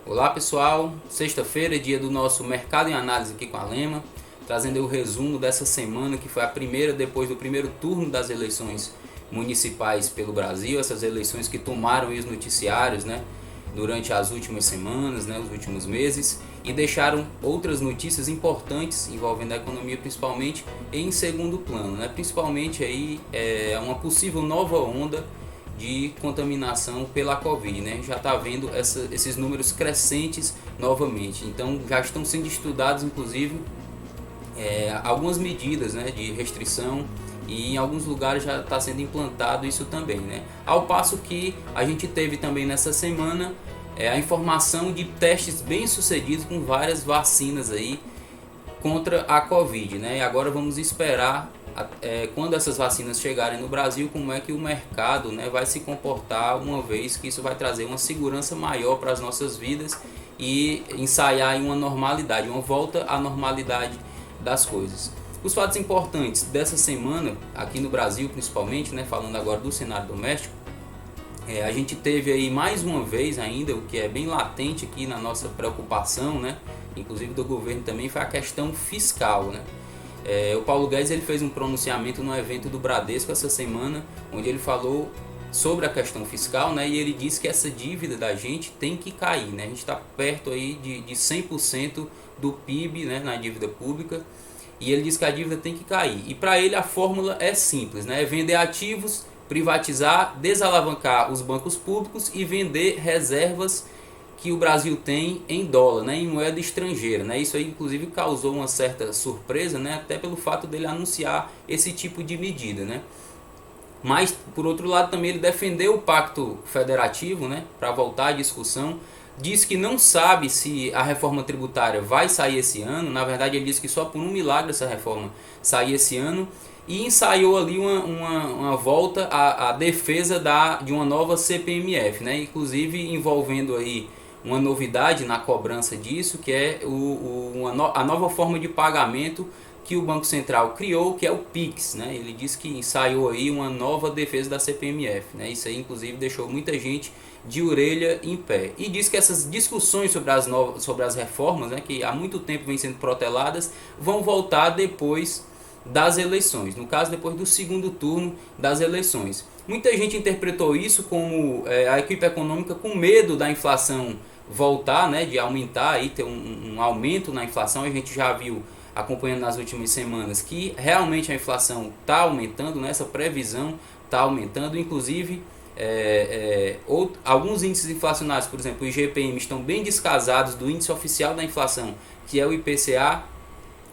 Olá pessoal, sexta-feira é dia do nosso Mercado em Análise aqui com a Lema, trazendo o resumo dessa semana que foi a primeira depois do primeiro turno das eleições municipais pelo Brasil, essas eleições que tomaram os noticiários, durante as últimas semanas, os últimos meses, e deixaram outras notícias importantes envolvendo a economia principalmente em segundo plano, principalmente aí uma possível nova onda de contaminação pela Covid, já está vendo esses números crescentes novamente. Então já estão sendo estudados, inclusive, algumas medidas, de restrição, e em alguns lugares já está sendo implantado isso também, Ao passo que a gente teve também nessa semana a informação de testes bem sucedidos com várias vacinas aí contra a Covid, E agora vamos esperar quando essas vacinas chegarem no Brasil, como é que o mercado vai se comportar, uma vez que isso vai trazer uma segurança maior para as nossas vidas e ensaiar em uma normalidade, uma volta à normalidade das coisas. Os fatos importantes dessa semana, aqui no Brasil principalmente, falando agora do cenário doméstico, a gente teve aí mais uma vez ainda, o que é bem latente aqui na nossa preocupação, inclusive do governo também, foi a questão fiscal, O Paulo Guedes ele fez um pronunciamento no evento do Bradesco essa semana, onde ele falou sobre a questão fiscal, e ele disse que essa dívida da gente tem que cair, A gente está perto aí de 100% do PIB, na dívida pública, e ele disse que a dívida tem que cair. E para ele a fórmula é simples, é vender ativos, privatizar, desalavancar os bancos públicos e vender reservas que o Brasil tem em dólar, em moeda estrangeira, Isso aí inclusive causou uma certa surpresa, até pelo fato dele anunciar esse tipo de medida, Mas por outro lado também ele defendeu o pacto federativo, para voltar à discussão. Diz que não sabe se a reforma tributária vai sair esse ano. Na verdade ele disse que só por um milagre essa reforma sair esse ano. E ensaiou ali uma volta à defesa de uma nova CPMF, inclusive envolvendo aí uma novidade na cobrança disso, que é a nova forma de pagamento que o Banco Central criou, que é o PIX, Ele disse que ensaiou aí uma nova defesa da CPMF, Isso aí inclusive deixou muita gente de orelha em pé. E diz que essas discussões sobre as reformas, que há muito tempo vêm sendo proteladas, vão voltar depois das eleições, no caso depois do segundo turno das eleições. Muita gente interpretou isso como a equipe econômica com medo da inflação voltar, de aumentar, aí, ter um aumento na inflação. A gente já viu, acompanhando nas últimas semanas, que realmente a inflação está aumentando, essa previsão está aumentando, inclusive alguns índices inflacionários, por exemplo, o IGPM, estão bem descasados do índice oficial da inflação, que é o IPCA.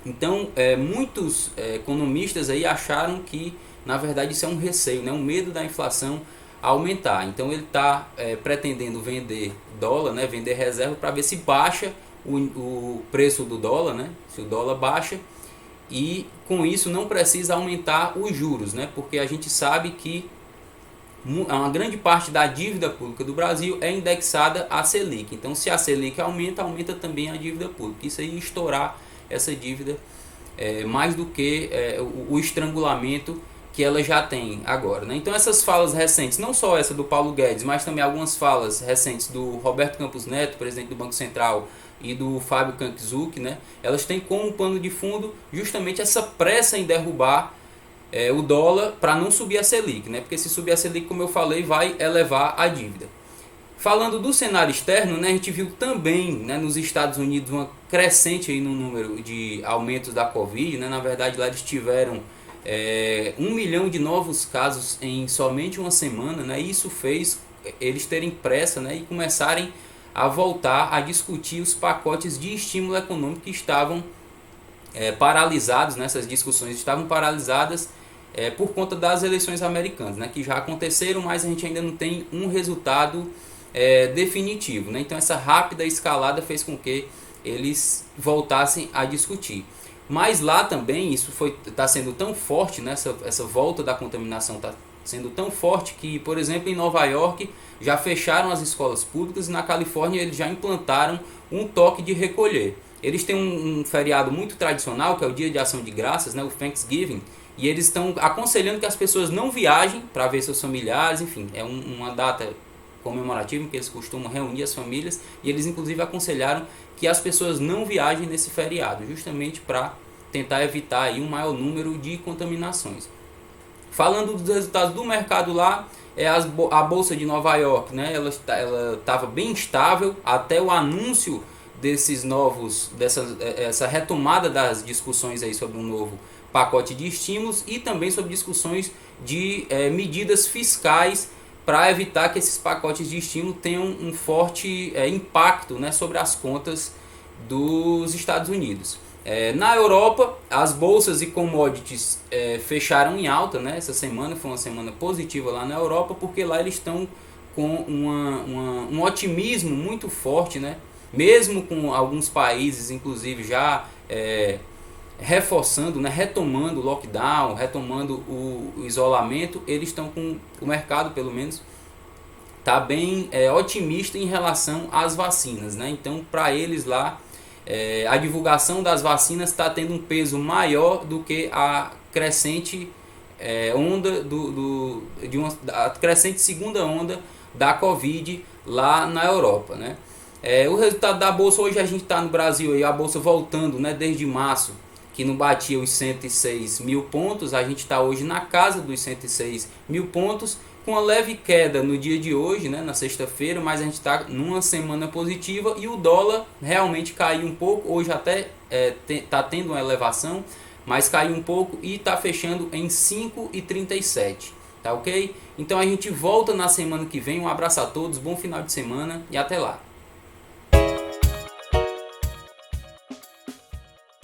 Então, muitos economistas aí acharam que, na verdade, isso é um receio, um medo da inflação aumentar. Então, ele está pretendendo vender dólar, vender reserva, para ver se baixa o preço do dólar, se o dólar baixa, e com isso não precisa aumentar os juros, porque a gente sabe que uma grande parte da dívida pública do Brasil é indexada à Selic. Então, se a Selic aumenta, aumenta também a dívida pública. Isso aí ia estourar essa dívida mais do que o estrangulamento que ela já tem agora. Então, essas falas recentes, não só essa do Paulo Guedes, mas também algumas falas recentes do Roberto Campos Neto, presidente do Banco Central, e do Fábio Kankzuk, elas têm como pano de fundo justamente essa pressa em derrubar o dólar para não subir a Selic, porque se subir a Selic, como eu falei, vai elevar a dívida. Falando do cenário externo, a gente viu também nos Estados Unidos uma crescente aí no número de aumentos da Covid. Na verdade, lá eles tiveram 1 milhão de novos casos em somente uma semana. E isso fez eles terem pressa e começarem a voltar a discutir os pacotes de estímulo econômico que estavam paralisados, essas discussões estavam paralisadas por conta das eleições americanas, que já aconteceram, mas a gente ainda não tem um resultado definitivo. Então essa rápida escalada fez com que eles voltassem a discutir. Mas lá também isso está sendo tão forte, essa volta da contaminação está sendo tão forte que, por exemplo, em Nova York já fecharam as escolas públicas, e na Califórnia eles já implantaram um toque de recolher. Eles têm um feriado muito tradicional, que é o Dia de Ação de Graças, o Thanksgiving, e eles estão aconselhando que as pessoas não viajem para ver seus familiares, enfim, é uma data comemorativo em que eles costumam reunir as famílias, e eles inclusive aconselharam que as pessoas não viajem nesse feriado, justamente para tentar evitar aí um maior número de contaminações. Falando dos resultados do mercado lá, a Bolsa de Nova York, né, ela estava bem estável até o anúncio essa retomada das discussões aí sobre um novo pacote de estímulos e também sobre discussões de medidas fiscais para evitar que esses pacotes de estímulo tenham um forte impacto, né, sobre as contas dos Estados Unidos. Na Europa, as bolsas e commodities fecharam em alta, né? Essa semana foi uma semana positiva lá na Europa, porque lá eles estão com um otimismo muito forte, né? Mesmo com alguns países, inclusive, já reforçando, né? Retomando o lockdown, retomando o isolamento, eles estão com o mercado, pelo menos, está bem otimista em relação às vacinas, né? Então, para eles lá, a divulgação das vacinas está tendo um peso maior do que a crescente onda a crescente segunda onda da Covid lá na Europa, né? O resultado da bolsa, hoje a gente está no Brasil aí, a bolsa voltando, né, desde março, que não batia os 106 mil pontos, a gente está hoje na casa dos 106 mil pontos, com uma leve queda no dia de hoje, né, na sexta-feira, mas a gente está numa semana positiva e o dólar realmente caiu um pouco, hoje até está tendo uma elevação, mas caiu um pouco e está fechando em 5,37, tá ok? Então a gente volta na semana que vem, um abraço a todos, bom final de semana e até lá!